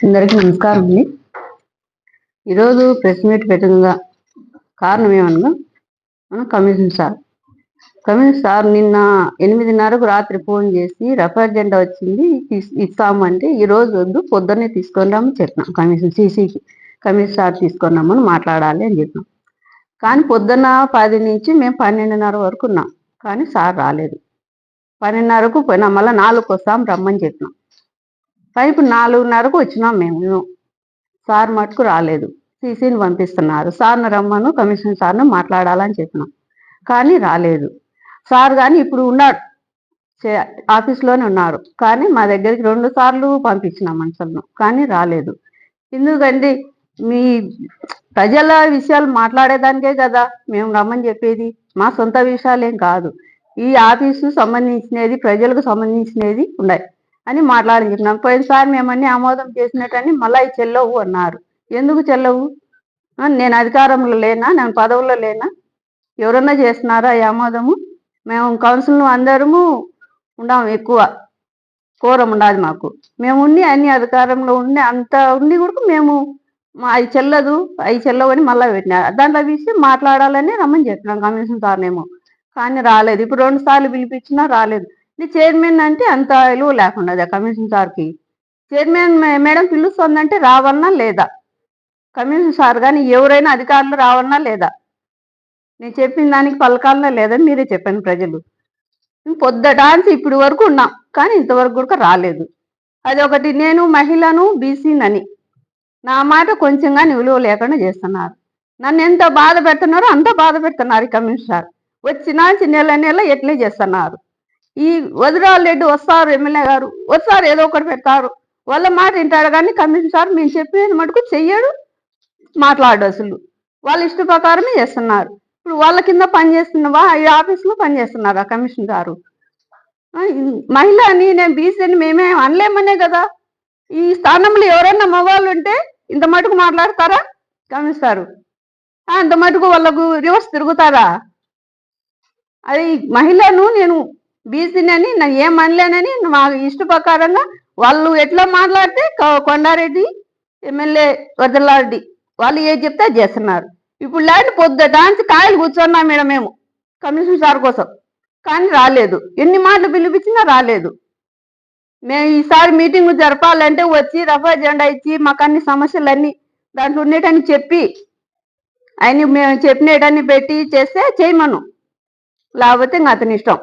అందరికీ నమస్కారం అండి. ఈరోజు ప్రెస్ మీట్ పెట్టిన కారణం ఏమన్నా కమిషన్ సార్ నిన్న 8:30కు రాత్రి ఫోన్ చేసి రఫేల్ జెండా వచ్చింది ఇస్తామంటే ఈరోజు వద్దు పొద్దున్నే తీసుకొని రామని చెప్పినాం. కమిషన్ సార్ తీసుకొని రమ్మని మాట్లాడాలి అని చెప్పినాం. కానీ పొద్దున్న 10 నుంచి మేము 12:30 వరకు ఉన్నాం. కానీ సార్ రాలేదు. 12:30కు పోయినా మళ్ళీ 4కు వస్తాం రమ్మని చెప్పినాం. కానీ ఇప్పుడు 4:30కు వచ్చినాం మేము. సార్ మటుకు రాలేదు. సీసీని పంపిస్తున్నారు. సార్ని రమ్మను కమిషన్ సార్ను మాట్లాడాలని చెప్పినాం. కానీ రాలేదు. సార్ కానీ ఇప్పుడు ఉన్నాడు, ఆఫీస్లోనే ఉన్నారు. కానీ మా దగ్గరికి 2 సార్లు పంపించినాం మనుషులను, కానీ రాలేదు. ఎందుకండి మీ ప్రజల విషయాలు మాట్లాడేదానికే కదా మేము రమ్మని చెప్పేది. మా సొంత విషయాలేం కాదు. ఈ ఆఫీసు సంబంధించినది ప్రజలకు సంబంధించినది ఉన్నాయి అని మాట్లాడి చెప్పినాం. పోయినసారి మేమన్నీ ఆమోదం చేసినట్టని మళ్ళీ చెల్లవు అన్నారు. ఎందుకు చెల్లవు? నేను అధికారంలో లేనా? నేను పదవుల్లో లేనా? ఎవరన్నా చేస్తున్నారా ఈ ఆమోదము? మేము కౌన్సిల్ అందరము ఉన్నాము, ఎక్కువ కోరం ఉండాలి మాకు. మేము ఉండి అన్ని అధికారంలో ఉండి అంత ఉండి కూడా మేము అది చెల్లవు అని మళ్ళీ పెట్టినారు. దాంట్లో విషయం మాట్లాడాలని రమ్మని చెప్పినాం కమిషన్ సార్నేమో, కానీ రాలేదు. ఇప్పుడు 2 సార్లు పిలిపించినా రాలేదు. ఇది చైర్మన్ అంటే అంత విలువ లేకుండా కమిషన్ సార్కి. చైర్మన్ మేడం పిలుస్తుందంటే రావన్నా లేదా? కమిషన్ సార్ కానీ ఎవరైనా అధికారులు రావన్నా లేదా? నేను చెప్పిన దానికి పలకాలన్నా లేదని మీరే చెప్పండి. ప్రజలు పొద్దుటాంచి ఇప్పుడు వరకు ఉన్నాం, కానీ ఇంతవరకు కూడా రాలేదు. అది ఒకటి. నేను మహిళను బీసీనని నా మాట కొంచెంగా విలువ లేకుండా చేస్తున్నారు. నన్ను ఎంత బాధ పెడుతున్నారో అంత బాధ పెడుతున్నారు ఈ కమిషన్ సార్. వచ్చినా నెల ఎట్లే చేస్తున్నారు. ఈ వదిరాల్ రెడ్డి వస్తారు, ఎమ్మెల్యే గారు వస్తారు, ఏదో ఒకటి పెడతారు, వాళ్ళ మాట వింటాడు. కానీ కమిషన్ సార్ మేము చెప్పేది మటుకు చెయ్యడు, మాట్లాడు. అసలు వాళ్ళ ఇష్ట ప్రకారమే చేస్తున్నారు. ఇప్పుడు వాళ్ళ కింద పనిచేస్తున్నవా ఈ ఆఫీస్లో పనిచేస్తున్నారు ఆ కమిషన్ గారు. మహిళ అని నేను బీసీని మేమే అనలేమనే కదా. ఈ స్థానంలో ఎవరైనా మగవాళ్ళు ఉంటే ఇంత మటుకు మాట్లాడతారా కమిషన్? అంత మటుకు వాళ్ళకు రివర్స్ తిరుగుతారా? అది మహిళను నేను బీసీని అని నేను ఏం అనలేనని మా ఇష్ట ప్రకారంగా వాళ్ళు ఎట్లా మాట్లాడితే కొండారెడ్డి ఎమ్మెల్యే వరదలారెడ్డి వాళ్ళు ఏది చెప్తే అది చేస్తున్నారు. ఇప్పుడు లేని పొద్దుటాంచి కాయలు కూర్చున్నాం మేడం మేము కమిషన్ సార్ కోసం, కానీ రాలేదు. ఎన్ని మాటలు పిలిపించినా రాలేదు. మేము ఈసారి మీటింగ్ జరపాలంటే వచ్చి రఫా జెండా ఇచ్చి మాకు అన్ని సమస్యలన్నీ దాంట్లో ఉండేటని చెప్పి ఆయన మేము చెప్పినటన్ని పెట్టి చేస్తే చేయమను, లేకపోతే ఇంకా అతని ఇష్టం.